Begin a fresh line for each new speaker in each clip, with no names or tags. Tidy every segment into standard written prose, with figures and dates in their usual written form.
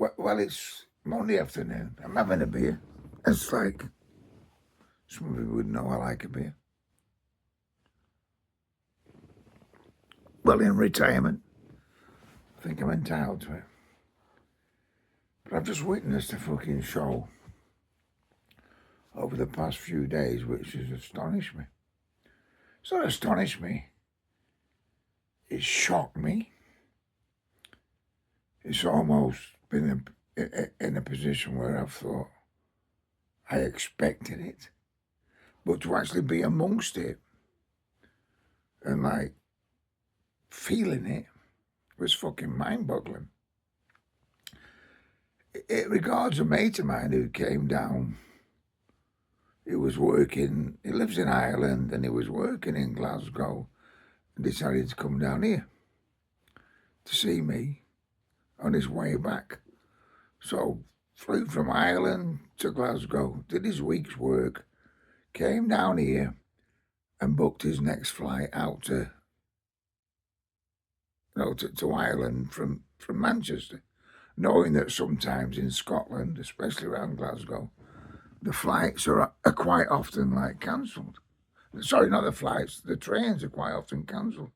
Well, it's Monday afternoon. I'm having a beer. It's like, some of you would know I like a beer. Well, in retirement, I think I'm entitled to it. But I've just witnessed a fucking show over the past few days which has astonished me. It's not astonished me. It's shocked me. It's almost been in a position where I've thought I expected it. But to actually be amongst it and like feeling it was fucking mind-boggling. It regards a mate of mine who came down. He was working, he lives in Ireland, and he was working in Glasgow and decided to come down here to see me on his way back. So flew from Ireland to Glasgow, did his week's work, came down here and booked his next flight out to Ireland from Manchester, knowing that sometimes in Scotland, especially around Glasgow, the flights are quite often like cancelled. Sorry, not the flights, the trains are quite often cancelled.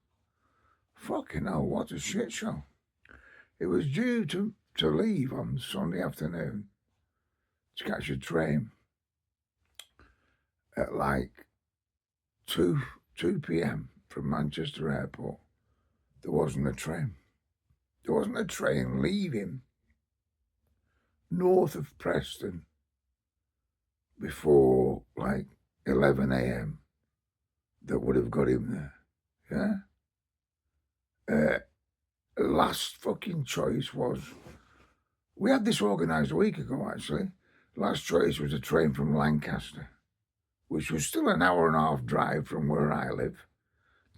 Fucking hell, what a shit show. It was due to leave on Sunday afternoon to catch a train at like 2 p.m. from Manchester Airport. There wasn't a train. There wasn't a train leaving north of Preston before like 11 a.m. that would have got him there. Yeah? Last fucking choice was, we had this organised a week ago actually. Last choice was a train from Lancaster, which was still an hour and a half drive from where I live,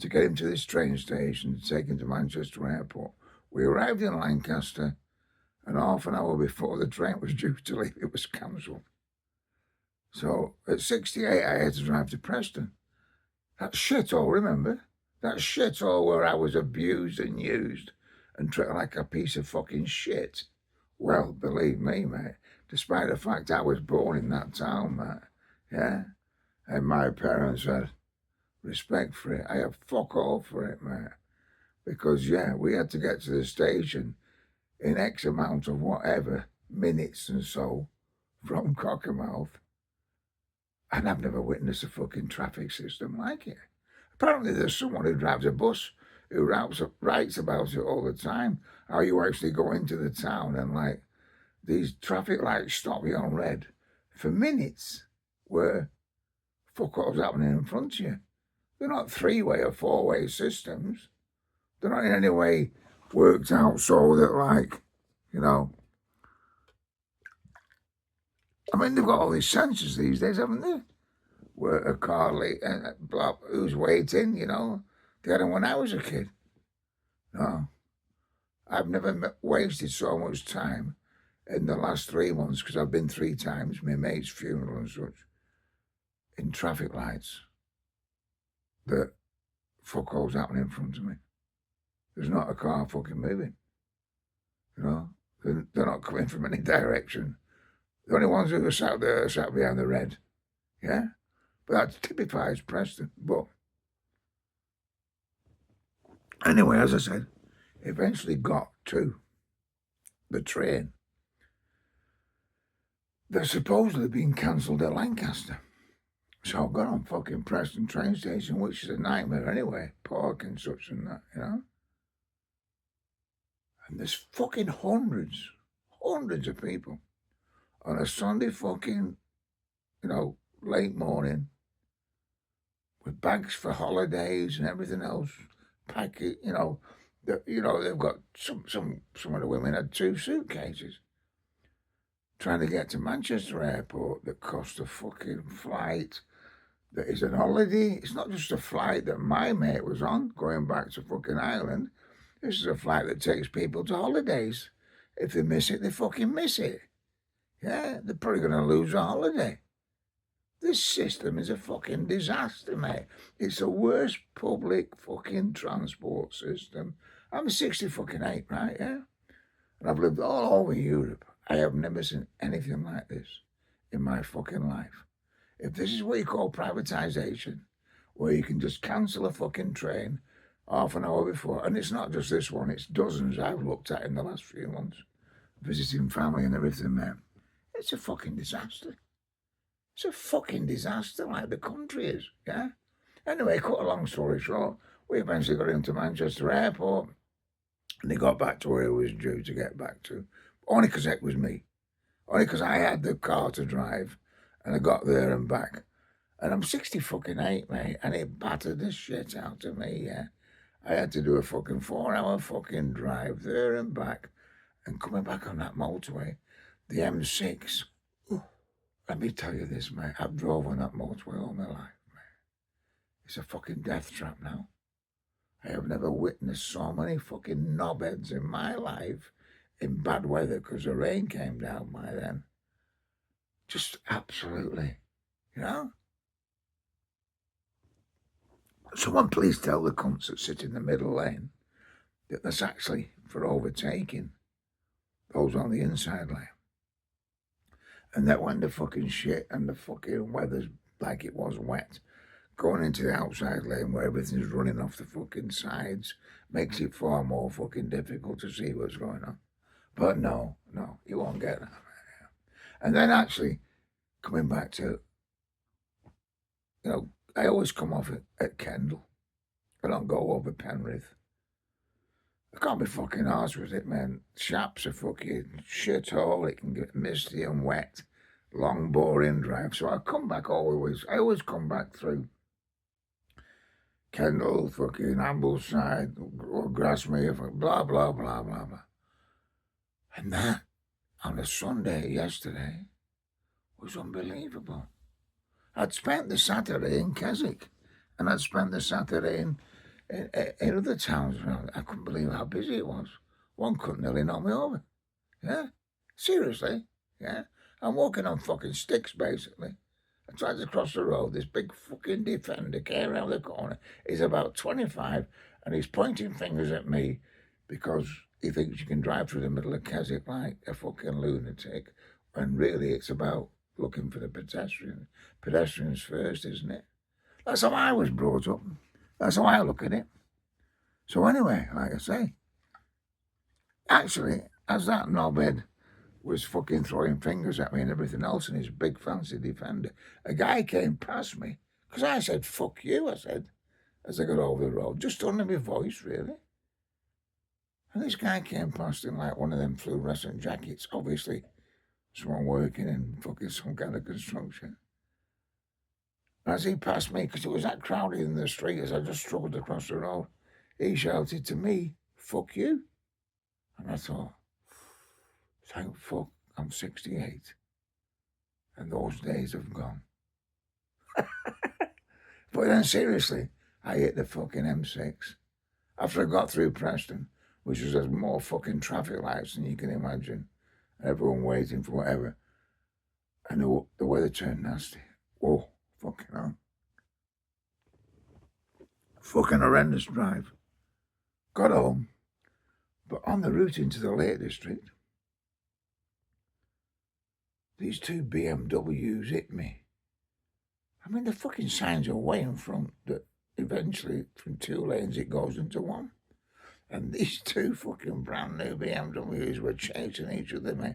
to get him to this train station to take him to Manchester Airport. We arrived in Lancaster, and half an hour before the train was due to leave, it was cancelled. So at 68, I had to drive to Preston. That shithole, remember? That shithole where I was abused and used and treated like a piece of fucking shit. Well, believe me, mate, despite the fact I was born in that town, mate, yeah? And my parents had respect for it. I have fuck all for it, mate. Because, yeah, we had to get to the station in X amount of whatever, minutes and so, from Cockermouth. And I've never witnessed a fucking traffic system like it. Apparently there's someone who drives a bus who writes about it all the time, how you actually go into the town and like these traffic lights stop you on red for minutes where fuck all's happening in front of you. They're not three-way or four-way systems. They're not in any way worked out so that like, you know, I mean, they've got all these sensors these days, haven't they? Where a car who's waiting, you know. They had them when I was a kid. No. I've never wasted so much time in the last 3 months, because I've been 3 times, my mate's funeral and such, in traffic lights that fuck all's happening in front of me. There's not a car fucking moving. You know? They're not coming from any direction. The only ones who are sat there are sat behind the red. Yeah? But that typifies Preston. But anyway, as I said, eventually got to the train. They're supposedly being cancelled at Lancaster. So I got on fucking Preston train station, which is a nightmare anyway, parking such and that, you know. And there's fucking hundreds of people on a Sunday fucking, you know, late morning with bags for holidays and everything else. Pack it, you know, they've got some of the women had 2 suitcases trying to get to Manchester Airport that cost a fucking flight that is an holiday. It's not just a flight that my mate was on going back to fucking Ireland. This is a flight that takes people to holidays. If they miss it, they fucking miss it. Yeah, they're probably going to lose a holiday. This system is a fucking disaster, mate. It's the worst public fucking transport system. I'm 60 fucking 8, right, yeah? And I've lived all over Europe. I have never seen anything like this in my fucking life. If this is what you call privatisation, where you can just cancel a fucking train half an hour before, and it's not just this one, it's dozens I've looked at in the last few months, visiting family and everything, man. It's a fucking disaster. It's a fucking disaster like the country is, yeah? Anyway, cut a long story short, we eventually got into Manchester Airport, and they got back to where it was due to get back to. Only because it was me. Only because I had the car to drive, and I got there and back. And I'm 60 fucking 8, mate, and it battered the shit out of me, yeah? I had to do a fucking 4-hour fucking drive there and back, and coming back on that motorway, the M6. Ooh, let me tell you this, mate, I've drove on that motorway all my life, mate. It's a fucking death trap now. I have never witnessed so many fucking knobheads in my life in bad weather because the rain came down by then. Just absolutely, you know? Someone please tell the cunts that sit in the middle lane that that's actually for overtaking those on the inside lane. And that when the fucking shit and the fucking weather's like it was wet, going into the outside lane where everything's running off the fucking sides makes it far more fucking difficult to see what's going on. But no, you won't get that. And then actually, coming back to, I always come off at Kendal. I don't go over Penrith. I can't be fucking arsed with it, man. Shaps are fucking shithole. It can get misty and wet. Long, boring drive. So I come back always. I always come back through Kendal, fucking Ambleside, or Grasmere, blah, blah, blah, blah, blah. And that, on a Sunday yesterday, was unbelievable. I'd spent the Saturday in Keswick, and I'd spent the Saturday in other towns around. I couldn't believe how busy it was. One could nearly knock me over. Yeah? Seriously? Yeah? I'm walking on fucking sticks, basically. I tried to cross the road. This big fucking defender came around the corner. He's about 25, and he's pointing fingers at me because he thinks you can drive through the middle of Keswick like a fucking lunatic, when really it's about looking for the pedestrian. Pedestrians first, isn't it? That's how I was brought up. That's how I look at it. So anyway, like I say, actually, as that knobhead was fucking throwing fingers at me and everything else in his big fancy defender, a guy came past me, because I said, fuck you, I said, as I got over the road, just under my voice, really. And this guy came past in like one of them fluorescent jackets, obviously someone working in fucking some kind of construction. As he passed me, because it was that crowded in the street as I just struggled across the road, he shouted to me, fuck you. And I thought, thank fuck, I'm 68. And those days have gone. But then seriously, I hit the fucking M6. After I got through Preston, which was has more fucking traffic lights than you can imagine, everyone waiting for whatever, and the weather turned nasty. Whoa, fucking hell. Fucking horrendous drive. Got home, but on the route into the Lake District, these two BMWs hit me. I mean, the fucking signs are way in front that eventually from 2 lanes it goes into one. And these two fucking brand new BMWs were chasing each other, mate.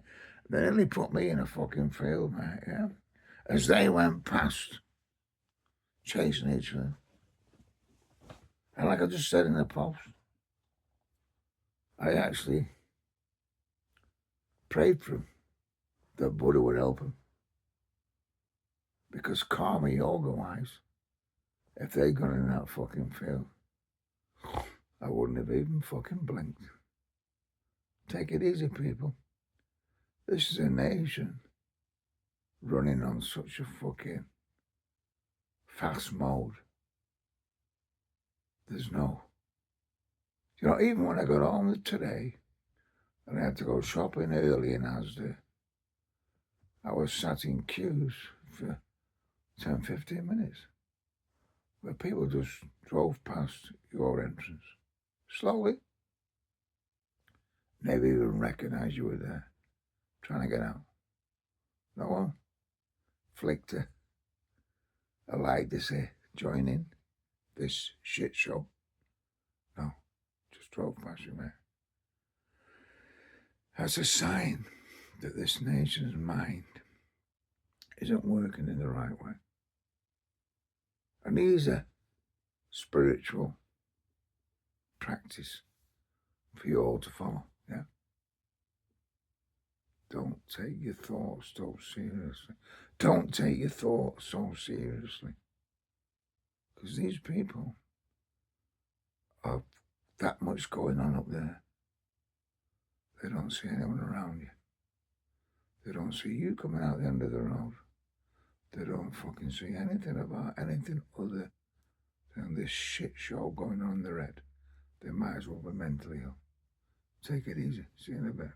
They nearly put me in a fucking field, mate, yeah? As they went past, chasing each other. And like I just said in the post, I actually prayed for him that Buddha would help him. Because karma yoga-wise, if they'd gone in that fucking field, I wouldn't have even fucking blinked. Take it easy, people. This is a nation running on such a fucking fast mode. There's no... even when I got home today, and I had to go shopping early in Asda, I was sat in queues for 10, 15 minutes, where people just drove past your entrance, slowly. Never even recognised you were there. Trying to get out. No one flicked a light to say, join in this shit show. No, just drove past you, man. That's a sign that this nation's mind isn't working in the right way. And these are spiritual practice for you all to follow, yeah? Don't take your thoughts so seriously. Don't take your thoughts so seriously. Because these people have that much going on up there. They don't see anyone around you. They don't see you coming out the end of the road. They don't fucking see anything about anything other than this shit show going on in their head. They might as well be mentally ill. Take it easy. See you in a bit.